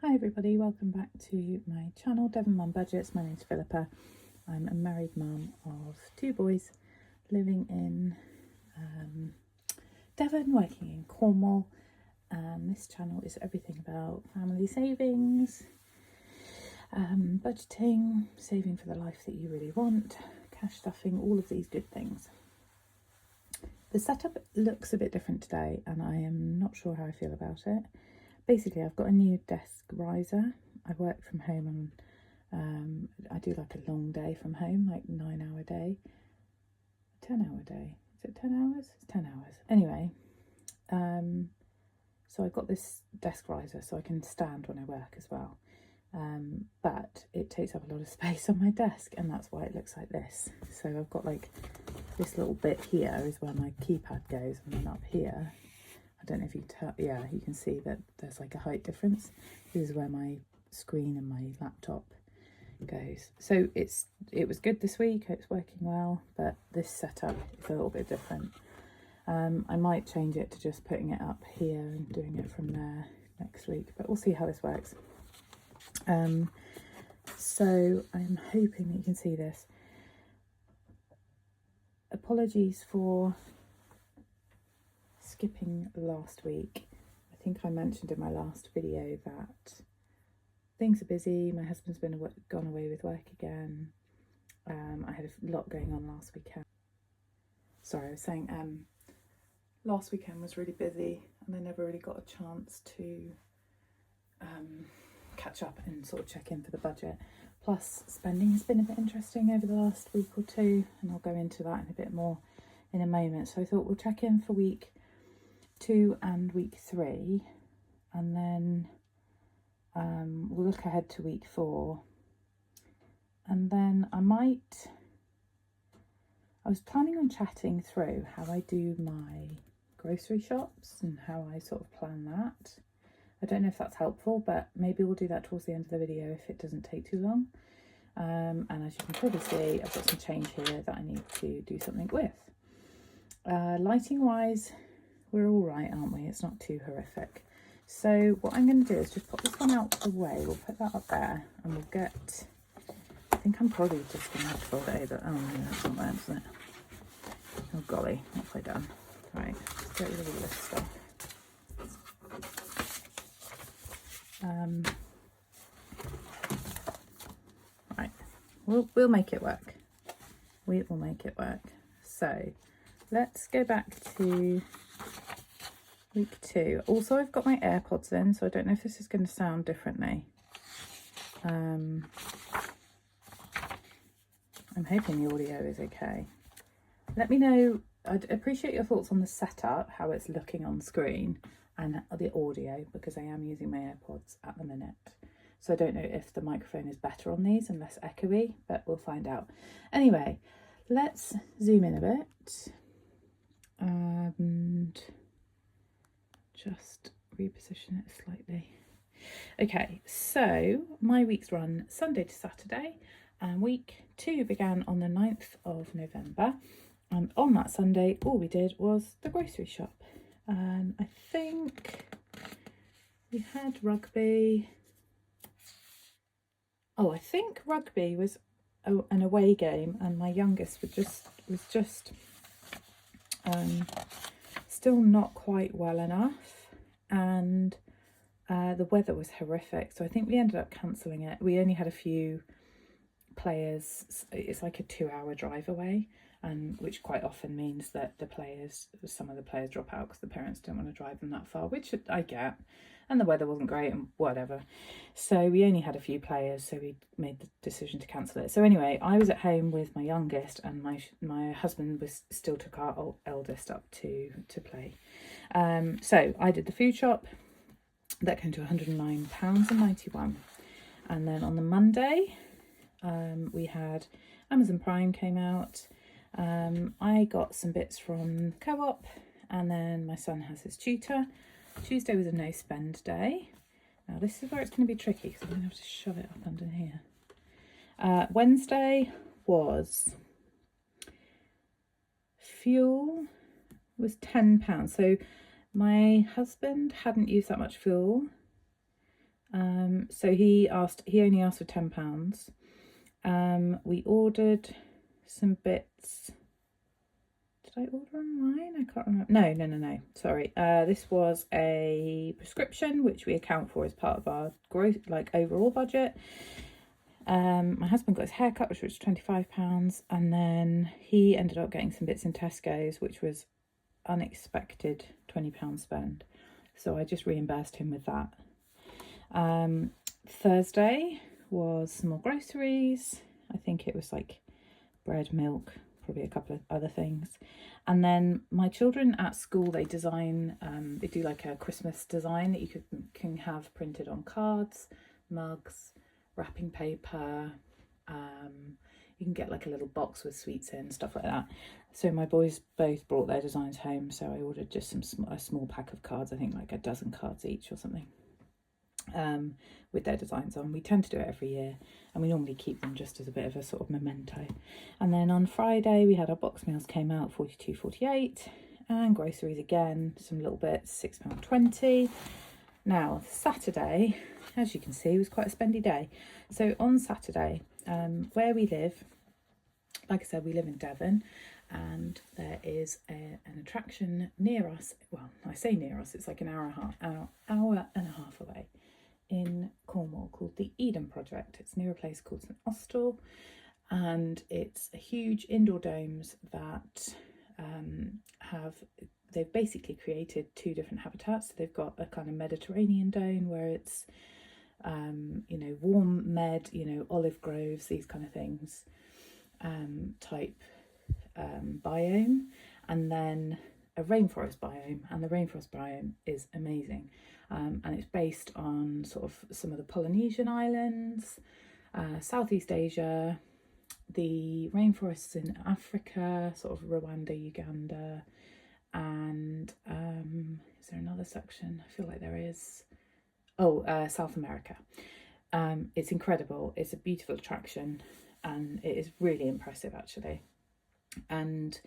Hi everybody, welcome back to my channel, Devon Mum Budgets. My name's Philippa. I'm a married mum of 2 boys living in Devon, working in Cornwall. This channel is everything about family savings, budgeting, saving for the life that you really want, cash stuffing, all of these good things. The setup looks a bit different today and I am not sure how I feel about it. Basically, I've got a new desk riser. I work from home and I do like a long day from home, like 9-hour day, 10-hour day. Is it 10 hours? It's 10 hours. Anyway, so I've got this desk riser so I can stand when I work as well. But it takes up a lot of space on my desk and that's why it looks like this. So I've got like this little bit here is where my keypad goes, and then up here, I don't know if you can tell, yeah, you can see that there's like a height difference. This is where my screen and my laptop goes. So it was good this week, it's working well, but this setup is a little bit different. I might change it to just putting it up here and doing it from there next week, but we'll see how this works. So I'm hoping that you can see this. Apologies for skipping last week. I think I mentioned in my last video that things are busy. My husband's gone away with work again. I had a lot going on last weekend. Sorry, I was saying last weekend was really busy and I never really got a chance to catch up and sort of check in for the budget. Plus, spending has been a bit interesting over the last week or two, and I'll go into that in a bit more in a moment. So I thought we'll check in for week 2 and week 3, and then we'll look ahead to week 4. And then I was planning on chatting through how I do my grocery shops and how I sort of plan that. I don't know if that's helpful, but maybe we'll do that towards the end of the video if it doesn't take too long. And as you can probably see, I've got some change here that I need to do something with. Lighting wise, we're all right, aren't we? It's not too horrific. So what I'm going to do is just pop this one out of the way. We'll put that up there and we'll get, I think I'm probably just going to have to fold it over. Oh no, that's not there, isn't it? Oh golly, upside down. Right, let's get rid of all this stuff. Right, we'll make it work. We will make it work. So let's go back to week 2. Also, I've got my AirPods in, so I don't know if this is going to sound differently. I'm hoping the audio is okay. Let me know. I'd appreciate your thoughts on the setup, how it's looking on screen, and the audio, because I am using my AirPods at the minute. So I don't know if the microphone is better on these and less echoey, but we'll find out. Anyway, let's zoom in a bit and just reposition it slightly. Okay, so my weeks run Sunday to Saturday, and week 2 began on the 9th of November. And on that Sunday, all we did was the grocery shop. And I think we had rugby. Oh, I think rugby was an away game, and my youngest was just still not quite well enough, and the weather was horrific. So I think we ended up cancelling it. We only had a few players. It's like a 2-hour drive away, and which quite often means that some of the players drop out because the parents don't want to drive them that far, which I get, and the weather wasn't great and whatever. So we only had a few players, so we made the decision to cancel it. So anyway, I was at home with my youngest, and my husband still took our eldest up to play. So I did the food shop. That came to £109.91, and then on the Monday we had Amazon Prime came out. I got some bits from Co-op, and then my son has his tutor. Tuesday was a no spend day. Now this is where it's going to be tricky because I'm going to have to shove it up under here. Wednesday was fuel was £10. So my husband hadn't used that much fuel. So he only asked for £10. We ordered some bits. Did I order online? I can't remember. No. Sorry. This was a prescription, which we account for as part of our overall budget. My husband got his hair cut, which was £25, and then he ended up getting some bits in Tesco's, which was unexpected £20 spend. So I just reimbursed him with that. Thursday was some more groceries. I think it was like bread, milk, probably a couple of other things. And then my children at school, they design, they do like a Christmas design that you can have printed on cards, mugs, wrapping paper. You can get like a little box with sweets in, stuff like that. So my boys both brought their designs home. So I ordered just a small pack of cards, I think like a dozen cards each or something. With their designs on. We tend to do it every year, and we normally keep them just as a bit of a sort of memento. And then on Friday we had our box meals came out, 42.48, and groceries again, some little bits, £6.20. Now Saturday, as you can see, was quite a spendy day. So on Saturday, where we live, like I said, we live in Devon, and there is an attraction near us. Well, I say near us, it's like an hour and a half away, in Cornwall, called the Eden Project. It's near a place called St Austell, and it's a huge indoor domes that they've basically created two different habitats. So they've got a kind of Mediterranean dome where it's warm olive groves, these kind of things, type biome, and then a rainforest biome, and the rainforest biome is amazing. And it's based on sort of some of the Polynesian islands, Southeast Asia, the rainforests in Africa, sort of Rwanda, Uganda, and is there another section? I feel like there is. South America. It's incredible. It's a beautiful attraction, and it is really impressive actually. And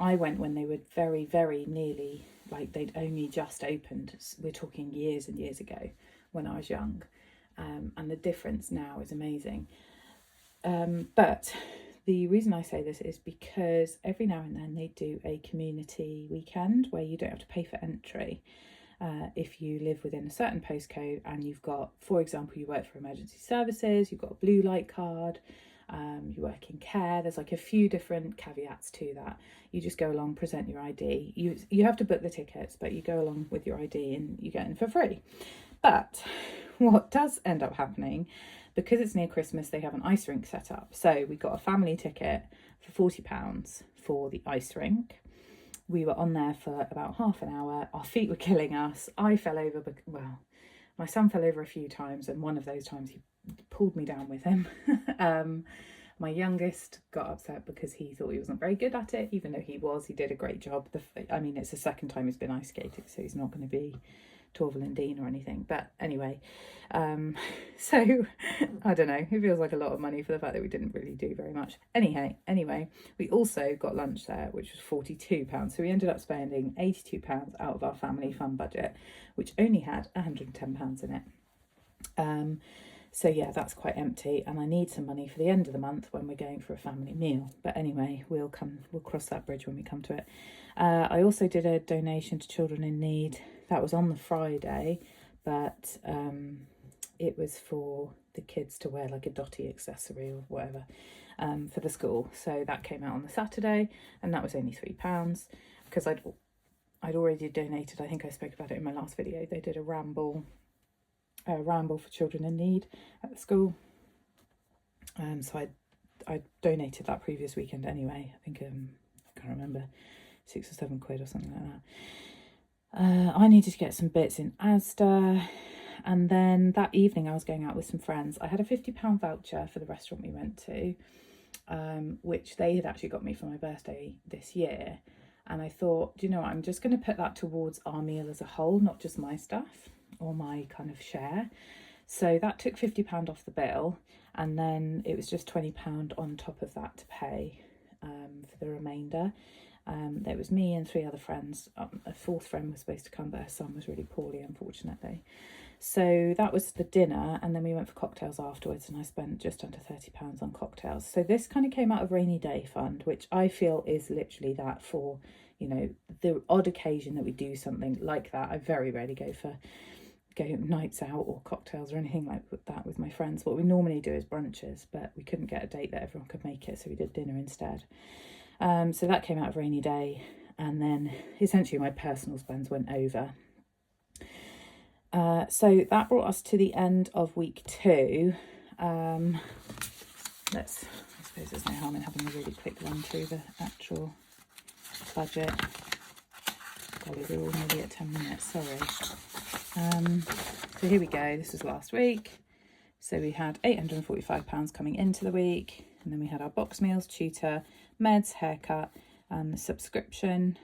I went when they were very, very nearly, like they'd only just opened. We're talking years and years ago when I was young, and the difference now is amazing. But the reason I say this is because every now and then they do a community weekend where you don't have to pay for entry. If you live within a certain postcode and you've got, for example, you work for emergency services, you've got a blue light card, you work in care, there's like a few different caveats to that. You just go along, present your ID. You have to book the tickets, but you go along with your ID and you get in for free. But what does end up happening, because it's near Christmas, they have an ice rink set up. So we got a family ticket for £40 for the ice rink. We were on there for about half an hour. Our feet were killing us. I fell over, my son fell over a few times, and one of those times he pulled me down with him. My youngest got upset because he thought he wasn't very good at it, even though he did a great job. It's the second time he's been ice skating, so he's not going to be Torval and Dean or anything. But anyway, so I don't know, it feels like a lot of money for the fact that we didn't really do very much. Anyway, we also got lunch there, which was £42. So we ended up spending £82 out of our family fun budget, which only had £110 in it. So yeah, that's quite empty, and I need some money for the end of the month when we're going for a family meal. But anyway, we'll cross that bridge when we come to it. I also did a donation to children in need. That was on the Friday, but it was for the kids to wear like a dotty accessory or whatever for the school. So that came out on the Saturday, and that was only £3 because I'd already donated. I think I spoke about it in my last video. They did a ramble for children in need at the school. So I donated that previous weekend anyway. I think I can't remember, £6 or £7 or something like that. I needed to get some bits in Asda, and then that evening I was going out with some friends. I had a £50 voucher for the restaurant we went to, which they had actually got me for my birthday this year, and I thought, do you know what, I'm just going to put that towards our meal as a whole, not just my stuff or my kind of share. So that took £50 off the bill, and then it was just £20 on top of that to pay for the remainder. There was me and 3 other friends. A 4th friend was supposed to come, but her son was really poorly, unfortunately. So that was the dinner, and then we went for cocktails afterwards, and I spent just under £30 on cocktails. So this kind of came out of rainy day fund, which I feel is literally that for, you know, the odd occasion that we do something like that. I very rarely go nights out or cocktails or anything like that with my friends. What we normally do is brunches, but we couldn't get a date that everyone could make it, so we did dinner instead. So that came out of rainy day, and then essentially my personal spends went over. So that brought us to the end of week 2. I suppose there's no harm in having a really quick run through the actual budget. Golly, we're all nearly at 10 minutes, sorry. So here we go, this was last week. So we had £845 coming into the week, and then we had our box meals, tutor, meds, haircut, and the subscription,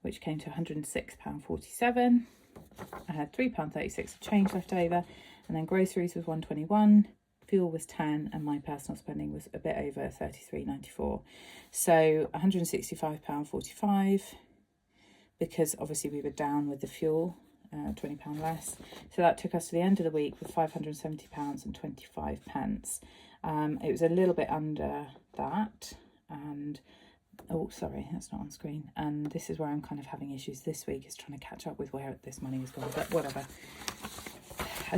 which came to £106.47. I had £3.36 of change left over, and then groceries was £121, fuel was £10, and my personal spending was a bit over £33.94. So £165.45, because obviously we were down with the fuel, £20 less. So that took us to the end of the week with £570.25. It was a little bit under that, and oh, sorry, that's not on screen. And this is where I'm kind of having issues this week, is trying to catch up with where this money has gone, but whatever. I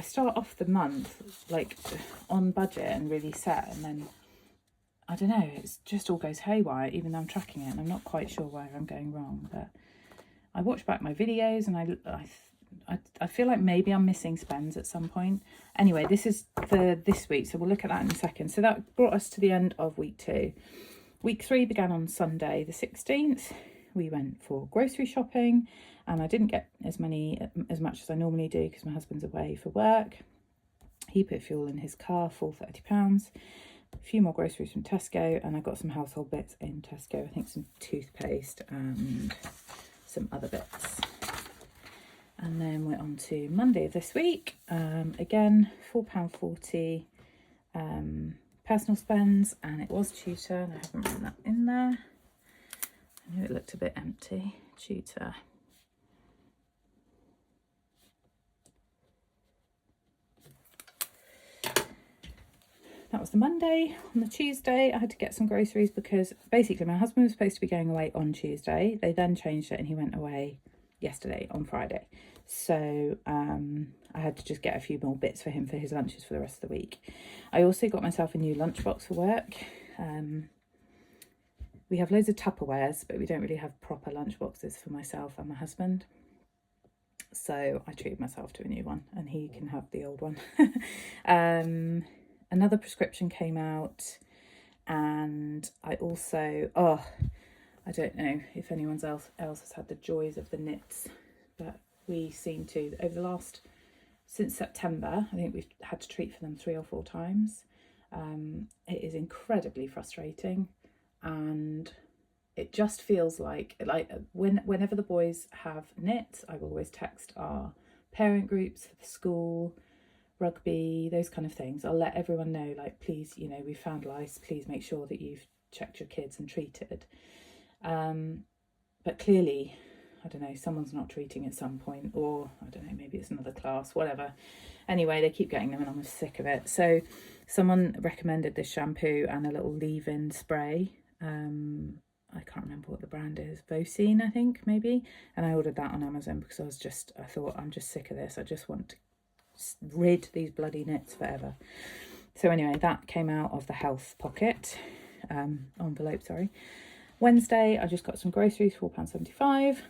start off the month like on budget and really set, and then I don't know, it's just all goes haywire, even though I'm tracking it, and I'm not quite sure where I'm going wrong. But I watch back my videos, and I feel like maybe I'm missing spends at some point. Anyway, this is for this week, so we'll look at that in a second. So that brought us to the end of week 2. Week 3 began on Sunday the 16th. We went for grocery shopping, and I didn't get as much as I normally do because my husband's away for work. He put fuel in his car, full £30. A few more groceries from Tesco, and I got some household bits in Tesco. I think some toothpaste and some other bits. And then we're on to Monday of this week. Again, £4.40 personal spends, and it was tutor, and I haven't written that in there. I knew it looked a bit empty. Tutor. That was the Monday. On the Tuesday, I had to get some groceries because basically my husband was supposed to be going away on Tuesday. They then changed it, and he went away yesterday on Friday. So I had to just get a few more bits for him for his lunches for the rest of the week. I also got myself a new lunchbox for work. We have loads of Tupperwares, but we don't really have proper lunchboxes for myself and my husband. So I treated myself to a new one, and he can have the old one. Another prescription came out, and I also, I don't know if anyone else has had the joys of the knits, but we seem to, since September, I think we've had to treat for them 3 or 4 times. It is incredibly frustrating, and it just feels like whenever the boys have knits, I will always text our parent groups for the school, rugby, those kind of things. I'll let everyone know, like, please, you know, we found lice, please make sure that you've checked your kids and treated. But clearly, I don't know, someone's not treating at some point, or I don't know, maybe it's another class, whatever. Anyway, they keep getting them, and I'm sick of it. So someone recommended this shampoo and a little leave-in spray. I can't remember what the brand is, Vocine, I think, maybe. And I ordered that on Amazon because I thought, I'm just sick of this. I just want to rid these bloody knits forever. So anyway, that came out of the health pocket, envelope, sorry. Wednesday, I just got some groceries, £4.75.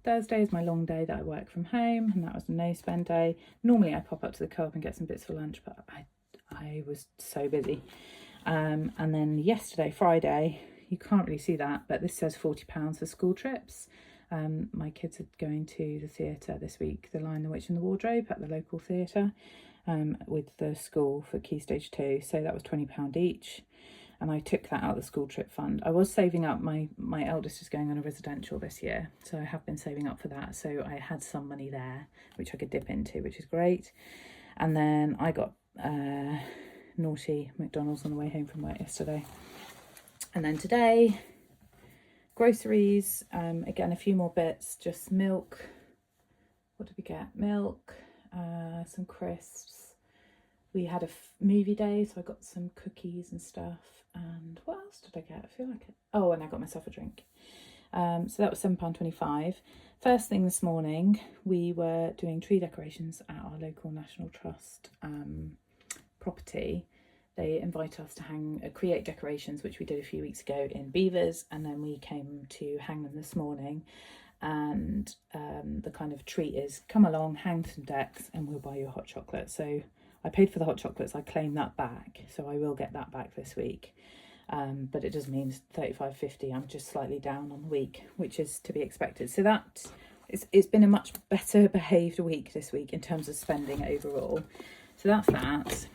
Thursday is my long day that I work from home, and that was a no spend day. Normally I pop up to the co-op and get some bits for lunch, but I was so busy. And then yesterday, Friday, you can't really see that, but this says £40 for school trips. My kids are going to the theatre this week, The Lion, the Witch and the Wardrobe at the local theatre, with the school for Key Stage 2. So that was £20 each. And I took that out of the school trip fund. I was saving up, my eldest is going on a residential this year, so I have been saving up for that. So I had some money there, which I could dip into, which is great. And then I got naughty McDonald's on the way home from work yesterday. And then today, groceries, again, a few more bits, just milk. what did we get? Milk, some crisps. We had a movie day, so I got some cookies and stuff. And what else did I get? I feel like it. Oh, and I got myself a drink. So that was £7.25. First thing this morning, we were doing tree decorations at our local National Trust property. They invite us to create decorations, which we did a few weeks ago in Beavers, and then we came to hang them this morning. And the kind of treat is come along, hang some decks, and we'll buy you a hot chocolate. So I paid for the hot chocolates. I claim that back, so I will get that back this week. But it does mean £35.50. I'm just slightly down on the week, which is to be expected. So that it's been a much better behaved week this week in terms of spending overall. So that's that.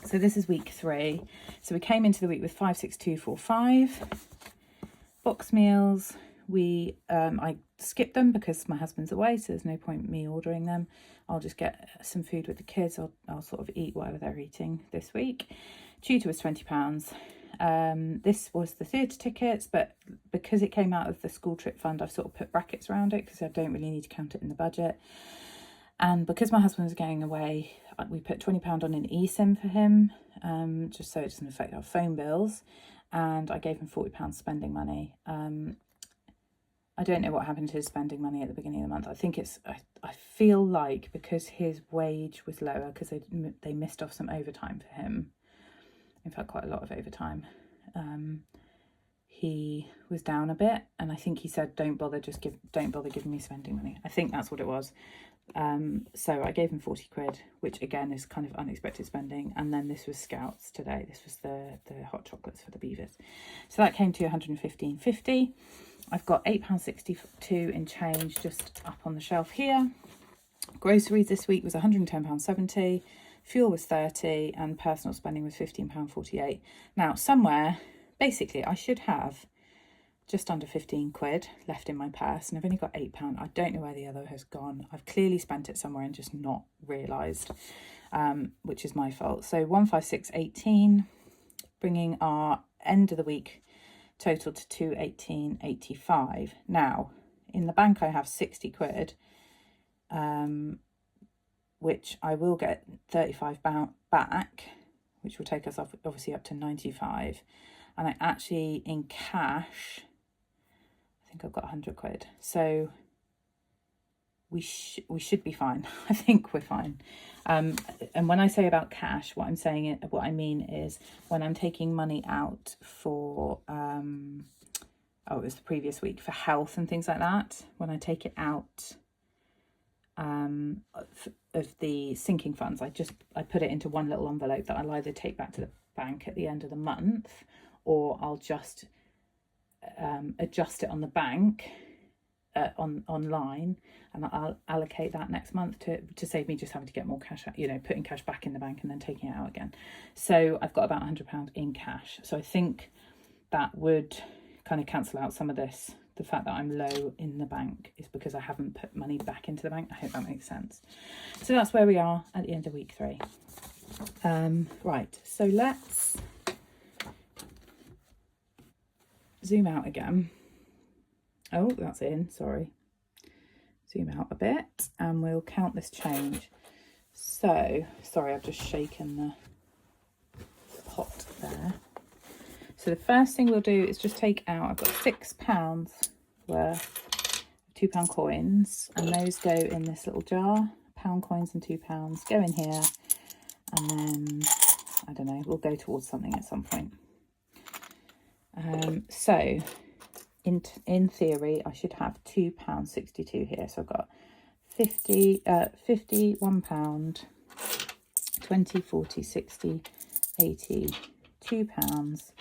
So this is week 3. So we came into the week with 56245 box meals. I skipped them because my husband's away, so there's no point me ordering them. I'll just get some food with the kids. I'll sort of eat whatever they're eating this week. Tutor was £20. This was the theatre tickets, but because it came out of the school trip fund, I've sort of put brackets around it because I don't really need to count it in the budget. And because my husband was going away, we put £20 on an eSIM for him, just so it doesn't affect our phone bills. And I gave him £40 spending money. I don't know what happened to his spending money at the beginning of the month. I think I feel like because his wage was lower, because they missed off some overtime for him. In fact, quite a lot of overtime. He was down a bit, and I think he said, don't bother giving me spending money. I think that's what it was. So I gave him 40 quid, which again is kind of unexpected spending. And then this was Scouts today. This was the hot chocolates for the Beavers. So that came to 115.50. I've got £8.62 in change just up on the shelf here. Groceries this week was £110.70. Fuel was £30, and personal spending was £15.48. Now, somewhere, basically, I should have just under 15 quid left in my purse, and I've only got £8. I don't know where the other has gone. I've clearly spent it somewhere and just not realised, which is my fault. So 156.18, bringing our end of the week total to 218.85. Now, in the bank I have 60 quid, which I will get 35 back, which will take us off, obviously up to 95. And I actually, in cash, I think I've got 100 quid. So we should be fine. I think we're fine. And when I say about cash, what I mean is when I'm taking money out for, it was the previous week, for health and things like that. When I take it out of the sinking funds, I put it into one little envelope that I'll either take back to the bank at the end of the month, or I'll just adjust it on the bank online, and I'll allocate that next month to save me just having to get more cash out, putting cash back in the bank and then taking it out again. So I've got about £100 in cash. So I think that would kind of cancel out some of this. The fact that I'm low in the bank is because I haven't put money back into the bank. I hope that makes sense. So that's where we are at the end of week 3. Right, so let's zoom out again. Oh, that's in, sorry. Zoom out a bit and we'll count this change. So, sorry, I've just shaken the pot there. So the first thing we'll do is just take out, I've got £6 worth of £2 coins, and those go in this little jar. £1 coins and £2 go in here, and then, I don't know, we'll go towards something at some point. So in theory, I should have £2.62 here. So I've got 50, £51, 20, 40, 60, 80, £2,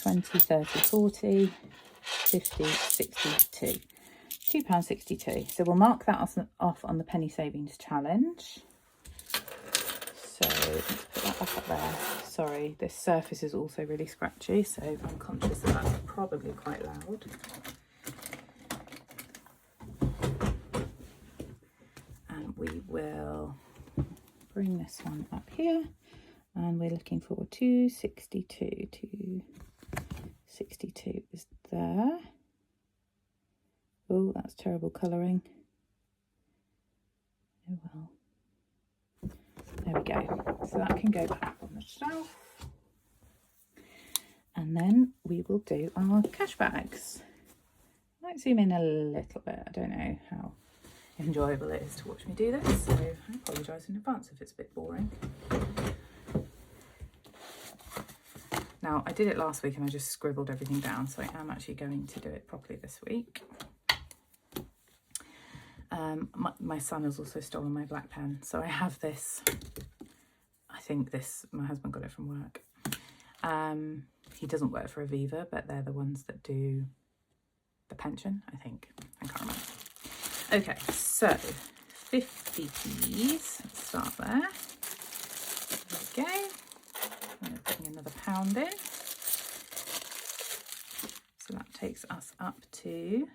20, 30, 40, 50, 62. £2.62. So we'll mark that off on the Penny Savings Challenge. So let's put that back up there. Sorry, this surface is also really scratchy, so I'm conscious that that's probably quite loud. And we will bring this one up here, and we're looking for 262. 262 is there. Oh, that's terrible colouring. Oh well. There we go. So that can go back on the shelf. And then we will do our cash bags. I might zoom in a little bit. I don't know how enjoyable it is to watch me do this, so I apologise in advance if it's a bit boring. Now, I did it last week and I just scribbled everything down, so I am actually going to do it properly this week. My son has also stolen my black pen, so I have this. I think my husband got it from work. He doesn't work for Aviva, but they're the ones that do the pension, I think. I can't remember. Okay, so 50p's. Let's start there. There we go. I'm putting another £1 in. So that takes us up to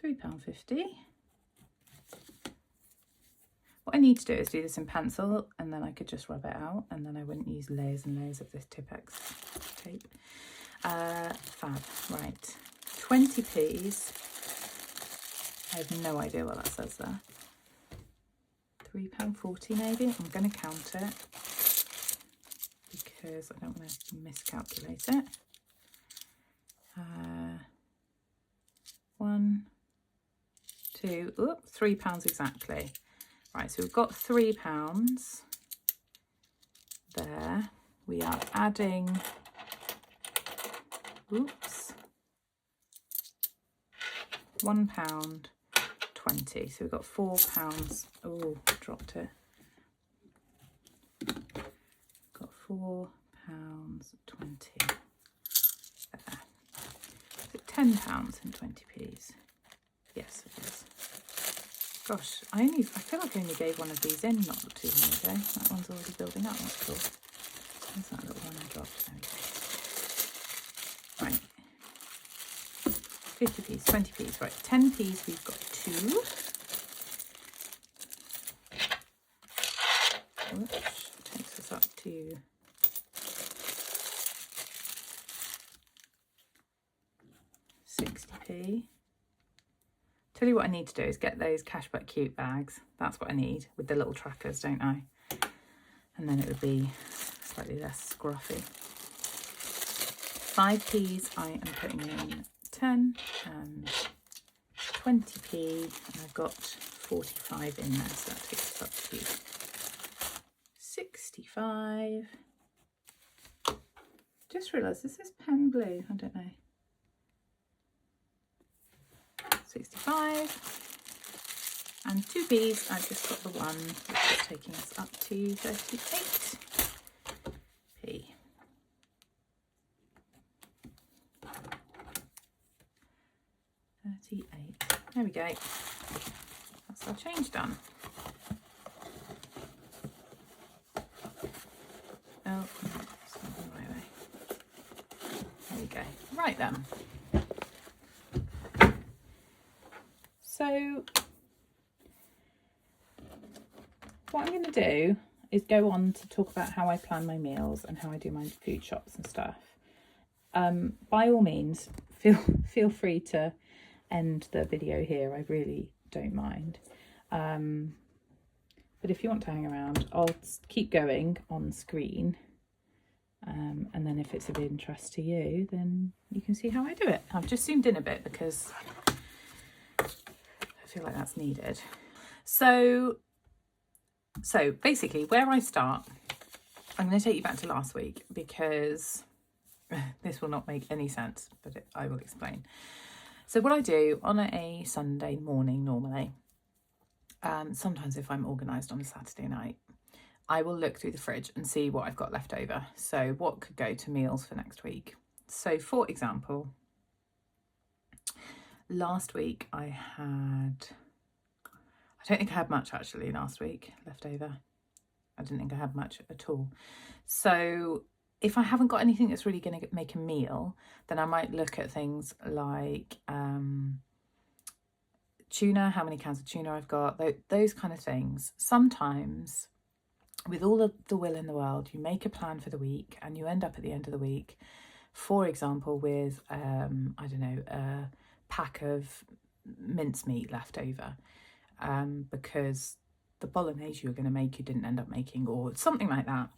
£3.50. What I need to do is do this in pencil, and then I could just rub it out, and then I wouldn't use layers and layers of this Tipp-Ex tape. Fab, right. 20p's. I have no idea what that says there. £3.40 maybe. I'm going to count it because I don't want to miscalculate it. 1, 2, £3 exactly. Right, so we've got £3 there. We are adding, £1.20. So we've got £4. Oh, dropped it. Got £4.20 there. Is it £10.20? Yes, it is. Gosh, I feel like I only gave one of these in not too long ago. That one's already building up. That's cool. There's that little one I dropped. There we go. Right. 50p's, 20p's, right. 10p's, we've got 2. Which takes us up to £60p. Tell you what I need to do is get those Cashback Cute bags. That's what I need with the little trackers, don't I? And then it would be slightly less scruffy. 5p's, I am putting in 10 and 20p, and I've got 45 in there, so that takes us up to 65. Just realised this is pen blue, I don't know. 65. And 2p's, I've just got the one, which is taking us up to 38p. 38. There we go. That's our change done. Oh, it's not the right way. There we go. Right then. So what I'm going to do is go on to talk about how I plan my meals and how I do my food shops and stuff. By all means, feel free to end the video here. I really don't mind. But if you want to hang around, I'll keep going on screen. And then if it's of interest to you, then you can see how I do it. I've just zoomed in a bit because I feel like that's needed. So basically where I start, I'm going to take you back to last week because this will not make any sense, but I will explain. So what I do on a Sunday morning normally, sometimes if I'm organised on a Saturday night, I will look through the fridge and see what I've got left over. So what could go to meals for next week. So for example, last week I don't think I had much actually last week left over. I didn't think I had much at all. So if I haven't got anything that's really going to make a meal, then I might look at things like tuna, how many cans of tuna I've got, those kind of things. Sometimes with all of the will in the world, you make a plan for the week and you end up at the end of the week, for example, with, I don't know, a pack of mincemeat left over. because the bolognese you were going to make you didn't end up making, or something like that.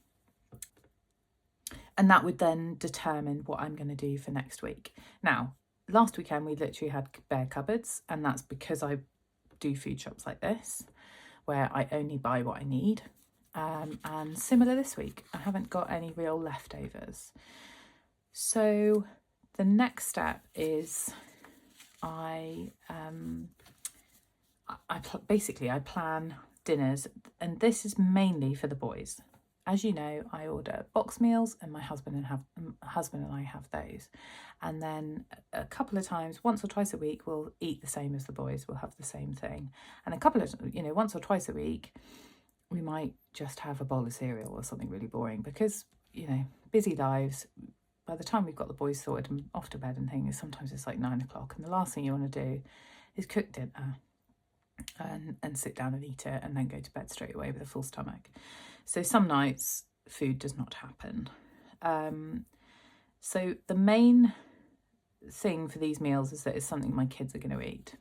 And that would then determine what I'm going to do for next week. Now, last weekend we literally had bare cupboards, and that's because I do food shops like this, where I only buy what I need. And similar this week, I haven't got any real leftovers. So the next step is I plan dinners, and this is mainly for the boys. As you know, I order box meals, and my husband and I have those. And then a couple of times, once or twice a week, we'll eat the same as the boys. We'll have the same thing. And once or twice a week, we might just have a bowl of cereal or something really boring because, busy lives. By the time we've got the boys sorted and off to bed and things, sometimes it's like 9 o'clock. And the last thing you want to do is cook dinner and sit down and eat it and then go to bed straight away with a full stomach. So some nights food does not happen. So the main thing for these meals is that it's something my kids are going to eat.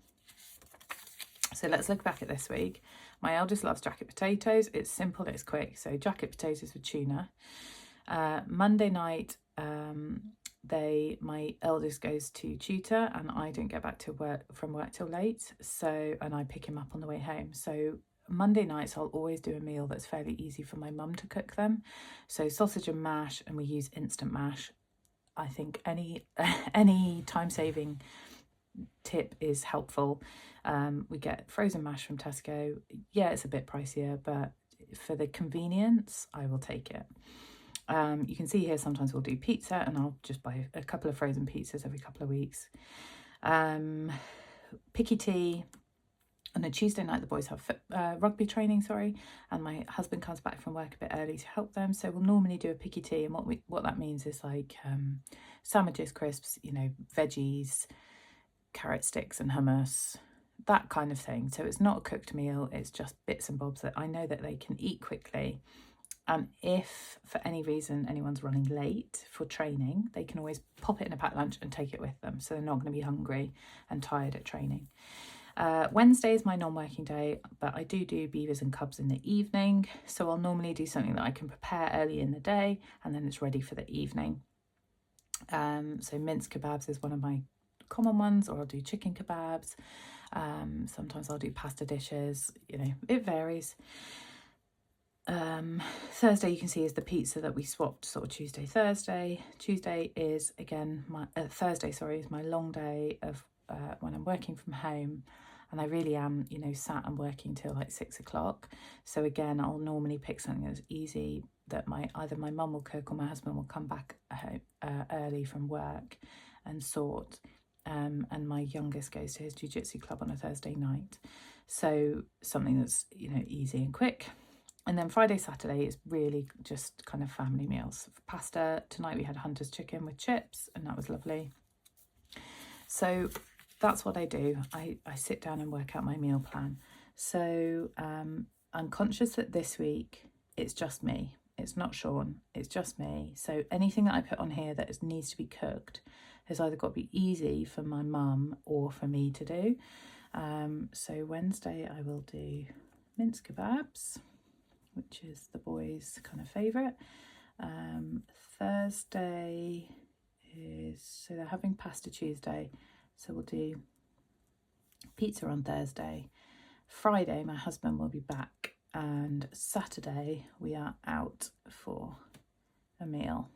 So let's look back at this week. My eldest loves jacket potatoes. It's simple, it's quick. So jacket potatoes with tuna. Monday night, my eldest goes to tutor, and I don't get back from work till late. And I pick him up on the way home. So Monday nights I'll always do a meal that's fairly easy for my mum to cook them. So sausage and mash, and we use instant mash. I think any time-saving tip is helpful. We get frozen mash from Tesco. Yeah, it's a bit pricier, but for the convenience, I will take it. You can see here sometimes we'll do pizza, and I'll just buy a couple of frozen pizzas every couple of weeks. Picky tea. On a Tuesday night, the boys have rugby training, and my husband comes back from work a bit early to help them. So we'll normally do a picky tea, and what that means is like sandwiches, crisps, veggies, carrot sticks and hummus, that kind of thing. So it's not a cooked meal, it's just bits and bobs that I know that they can eat quickly. And if for any reason anyone's running late for training, they can always pop it in a packed lunch and take it with them, so they're not going to be hungry and tired at training. Wednesday is my non-working day, but I do beavers and cubs in the evening, so I'll normally do something that I can prepare early in the day and then it's ready for the evening. So minced kebabs is one of my common ones, or I'll do chicken kebabs. Sometimes I'll do pasta dishes, it varies. Thursday, you can see, is the pizza that we swapped sort of Tuesday, Thursday. Tuesday is again Thursday is my long day of when I'm working from home, and I really am sat and working till like 6 o'clock. So again, I'll normally pick something that's easy that either my mum will cook or my husband will come back home early from work and sort. And my youngest goes to his jiu-jitsu club on a Thursday night, so something that's easy and quick. And then Friday, Saturday is really just kind of family meals. For pasta, tonight we had Hunter's chicken with chips, and that was lovely. So that's what I do. I sit down and work out my meal plan. So I'm conscious that this week it's just me. It's not Sean, it's just me. So anything that I put on here that needs to be cooked has either got to be easy for my mum or for me to do. So Wednesday I will do minced kebabs, which is the boys' kind of favourite. Thursday so they're having pasta Tuesday, so we'll do pizza on Thursday. Friday my husband will be back, and Saturday we are out for a meal.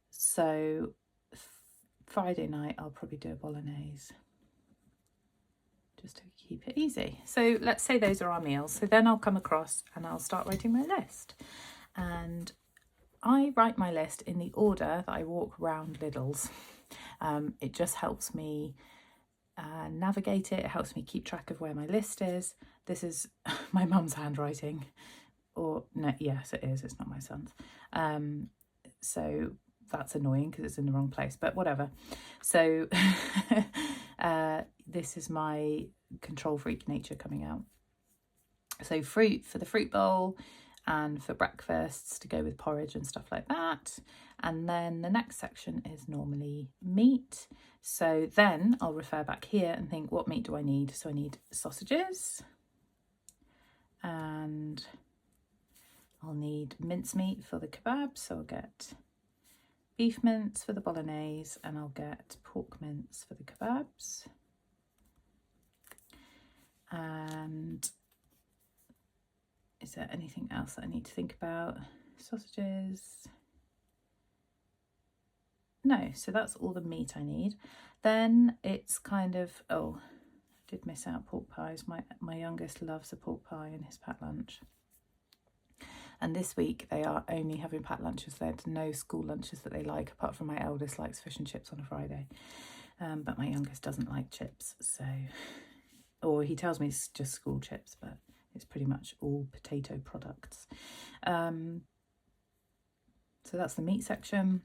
So Friday night I'll probably do a bolognese, just to keep it easy. So let's say those are our meals. So then I'll come across and I'll start writing my list. And I write my list in the order that I walk round Lidl's. It just helps me navigate it. It helps me keep track of where my list is. This is my mum's handwriting. Or, no, yes, it is. It's not my son's. So that's annoying because it's in the wrong place, but whatever. So this is my control freak nature coming out. So fruit for the fruit bowl. and for breakfasts to go with porridge and stuff like that. And then the next section is normally meat. So then I'll refer back here and think, what meat do I need? So I need sausages, and I'll need mincemeat for the kebabs. So I'll get beef mince for the bolognese, and I'll get pork mince for the kebabs. And is there anything else that I need to think about? Sausages. No, so that's all the meat I need. Then it's kind of, oh, I did miss out pork pies. My youngest loves a pork pie in his packed lunch. And this week they are only having packed lunches. There's no school lunches that they like, apart from my eldest likes fish and chips on a Friday. But my youngest doesn't like chips, so, or he tells me it's just school chips, but it's pretty much all potato products. So that's the meat section.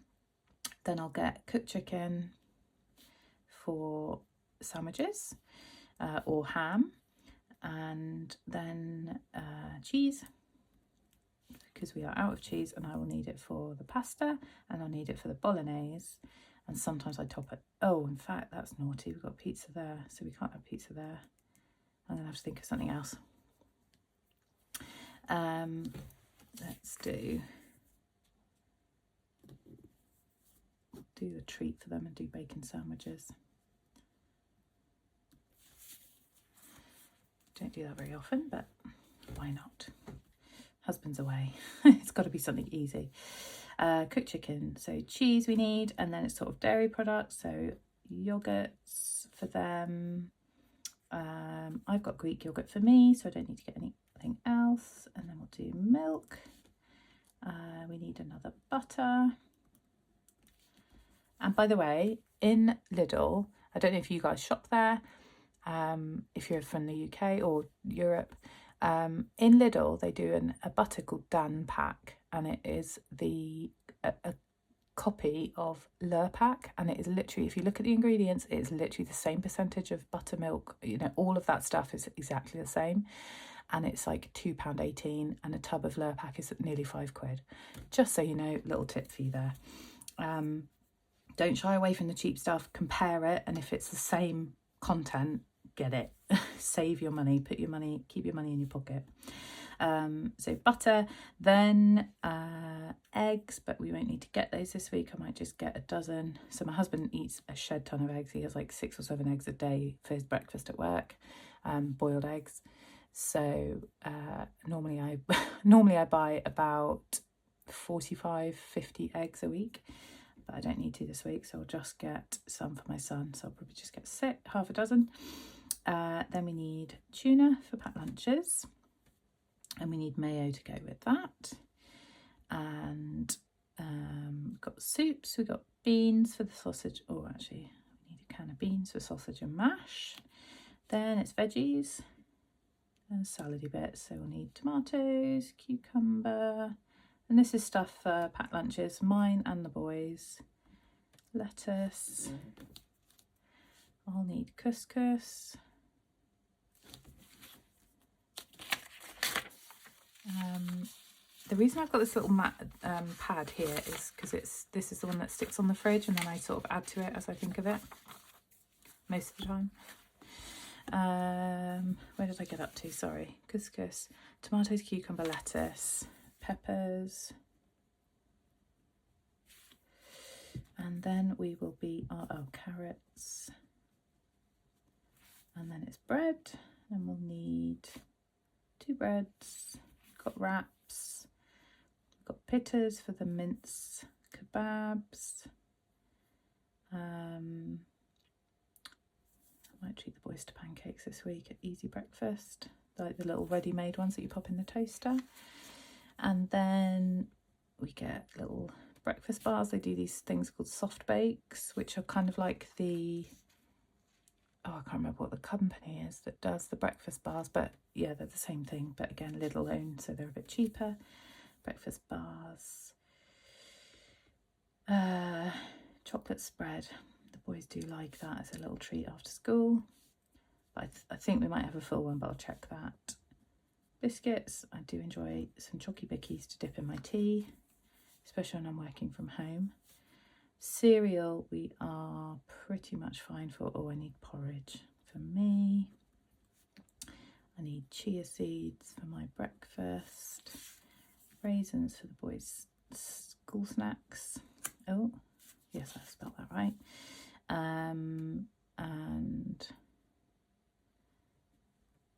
Then I'll get cooked chicken for sandwiches, or ham, and then cheese, because we are out of cheese, and I will need it for the pasta, and I'll need it for the bolognese, and sometimes I top it. Oh, in fact, that's naughty. We've got pizza there, so we can't have pizza there. I'm going to have to think of something else. Let's do the treat for them and do bacon sandwiches. Don't do that very often, but why not? Husband's away. It's got to be something easy. Cooked chicken, so cheese we need, and then it's sort of dairy products, so yogurts for them. I've got Greek yogurt for me, so I don't need to get anything else. And then we'll do milk. We need another butter. And by the way, in Lidl, I don't know if you guys shop there, if you're from the UK or Europe, in Lidl they do a butter called Dan Pack, and it is a copy of Lurpak, and it is literally, if you look at the ingredients, it is literally the same percentage of buttermilk, you know, all of that stuff is exactly the same, and it's like £2.18, and a tub of Lurpak is nearly £5. Just so you know, little tip for you there. Don't shy away from the cheap stuff, compare it, and if it's the same content, get it. Save your money, keep your money in your pocket. So butter, then eggs, but we won't need to get those this week. I might just get a dozen. So my husband eats a shed ton of eggs. He has like 6 or 7 eggs a day for his breakfast at work, boiled eggs. So normally I buy about 45-50 eggs a week, but I don't need to this week, so I'll just get some for my son. So I'll probably just get half a dozen. Then we need tuna for packed lunches, and we need mayo to go with that. And we've got soups, we've got beans for the sausage. Oh, actually, we need a can of beans for sausage and mash. Then it's veggies and salady bits. So we'll need tomatoes, cucumber, and this is stuff for packed lunches, mine and the boys. Lettuce. I'll need couscous. The reason I've got this little pad here is because this is the one that sticks on the fridge, and then I sort of add to it as I think of it most of the time. Where did I get up to? Sorry. Couscous, tomatoes, cucumber, lettuce, peppers, and then we will be carrots, and then it's bread, and we'll need 2 breads. We've got wraps, we've got pittas for the mince kebabs. I might treat the boys to pancakes this week at Easy Breakfast, like the little ready-made ones that you pop in the toaster. And then we get little breakfast bars. They do these things called soft bakes, which are kind of like I can't remember what the company is that does the breakfast bars, but yeah, they're the same thing, but again, Lidl owned, so they're a bit cheaper. Breakfast bars, chocolate spread. The boys do like that as a little treat after school, but I think we might have a full one, but I'll check that. Biscuits, I do enjoy some Chocky Bickies to dip in my tea, especially when I'm working from home. Cereal, we are pretty much fine for. Oh, I need porridge for me. I need chia seeds for my breakfast. Raisins for the boys' school snacks. Oh, yes, I spelled that right. And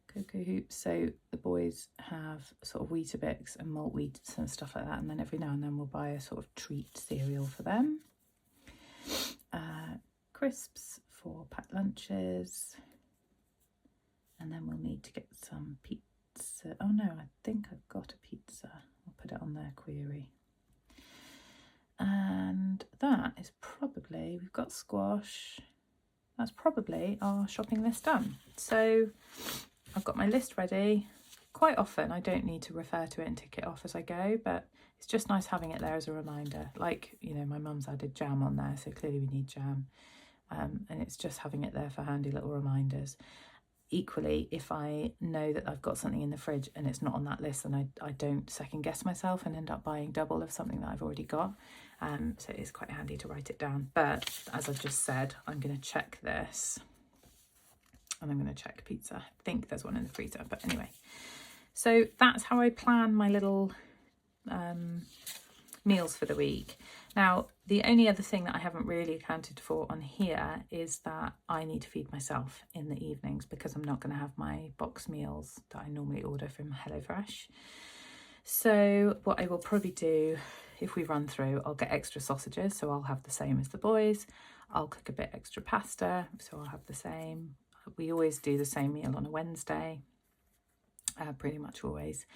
cocoa hoops, so the boys have sort of Weetabix and malt wheat and stuff like that, and then every now and then we'll buy a sort of treat cereal for them. Crisps for packed lunches, and then we'll need to get some pizza. Oh no, I think I've got a pizza. I'll put it on their query. And that is probably, we've got squash. That's probably our shopping list done. So I've got my list ready. Quite often I don't need to refer to it and tick it off as I go, but it's just nice having it there as a reminder. Like, you know, my mum's added jam on there, so clearly we need jam. And it's just having it there for handy little reminders. Equally, if I know that I've got something in the fridge and it's not on that list, then I don't second guess myself and end up buying double of something that I've already got. So it is quite handy to write it down. But as I've just said, I'm going to check this. And I'm going to check pizza. I think there's one in the freezer, but anyway. So that's how I plan my little meals for the week. Now, the only other thing that I haven't really accounted for on here is that I need to feed myself in the evenings because I'm not going to have my box meals that I normally order from HelloFresh. So what I will probably do, if we run through, I'll get extra sausages, so I'll have the same as the boys. I'll cook a bit extra pasta, so I'll have the same. We always do the same meal on a Wednesday, pretty much always.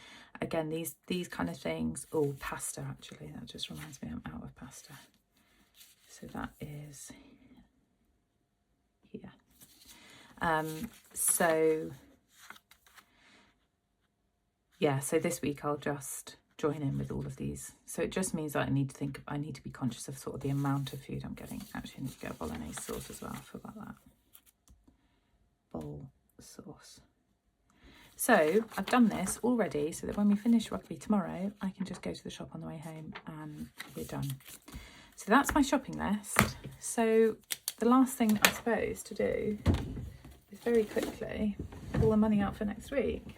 Again, these kind of things. Oh, pasta, actually, that just reminds me I'm out of pasta. So that is here. So yeah, so this week I'll just join in with all of these. So it just means that I need to be conscious of sort of the amount of food I'm getting. Actually, I need to get a bolognese sauce as well. I forgot that. Bowl sauce. So I've done this already so that when we finish rugby tomorrow, I can just go to the shop on the way home and we're done. So that's my shopping list. So the last thing I suppose to do is very quickly pull the money out for next week.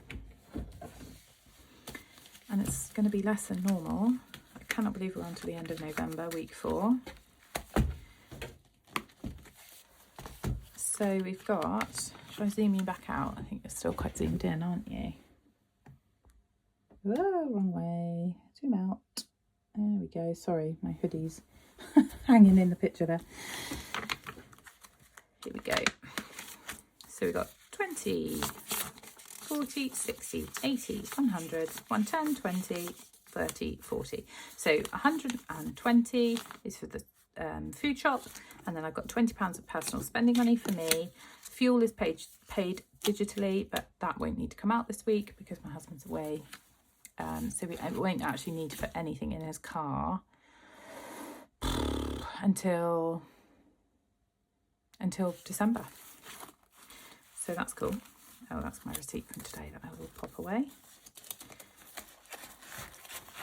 And it's going to be less than normal. I cannot believe we're on to the end of November, week 4. So we've got, should I zoom you back out? I think you're still quite zoomed in, aren't you? Whoa, wrong way. Zoom out. There we go. Sorry, my hoodie's hanging in the picture there. Here we go. So we've got 20, 40, 60, 80, 100, 110, 20, 30, 40. So 120 is for the food shop, and then I've got £20 of personal spending money for me. Fuel is paid digitally, but that won't need to come out this week because my husband's away. So we won't actually need to put anything in his car until December. So that's cool. Oh, that's my receipt from today that I will pop away.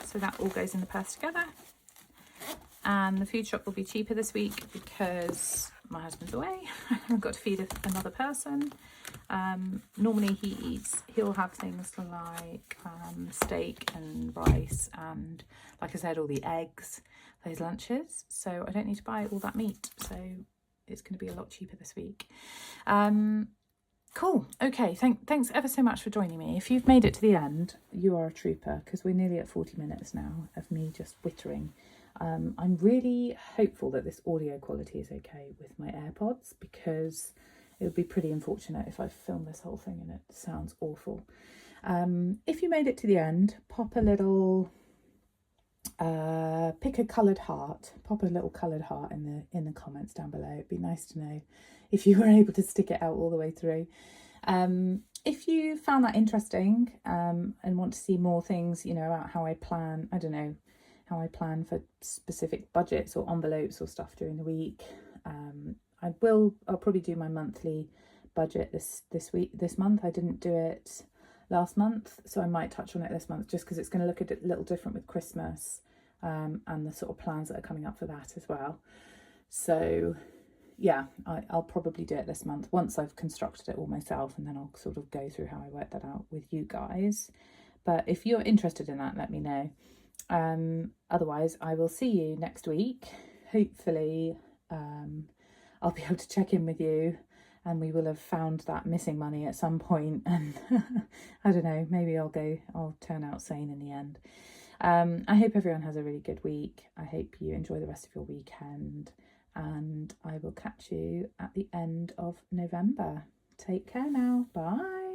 So that all goes in the purse together. And the food shop will be cheaper this week because my husband's away. I've got to feed another person. Normally he'll have things like steak and rice and, like I said, all the eggs for his lunches. So I don't need to buy all that meat. So it's going to be a lot cheaper this week. Cool. Okay. Thanks ever so much for joining me. If you've made it to the end, you are a trooper because we're nearly at 40 minutes now of me just whittering. I'm really hopeful that this audio quality is okay with my AirPods because it would be pretty unfortunate if I filmed this whole thing and it sounds awful. If you made it to the end, pop a little, pick a coloured heart, pop a little coloured heart in the comments down below. It'd be nice to know if you were able to stick it out all the way through. If you found that interesting and want to see more things, you know, about how I plan, I don't know, how I plan for specific budgets or envelopes or stuff during the week. I'll probably do my monthly budget this month. I didn't do it last month, so I might touch on it this month just because it's going to look a little different with Christmas, and the sort of plans that are coming up for that as well. So yeah, I'll probably do it this month once I've constructed it all myself, and then I'll sort of go through how I work that out with you guys. But if you're interested in that, let me know. Otherwise, I will see you next week. Hopefully, I'll be able to check in with you and we will have found that missing money at some point. And I don't know, maybe I'll turn out sane in the end. I hope everyone has a really good week. I hope you enjoy the rest of your weekend, and I will catch you at the end of November. Take care now. Bye.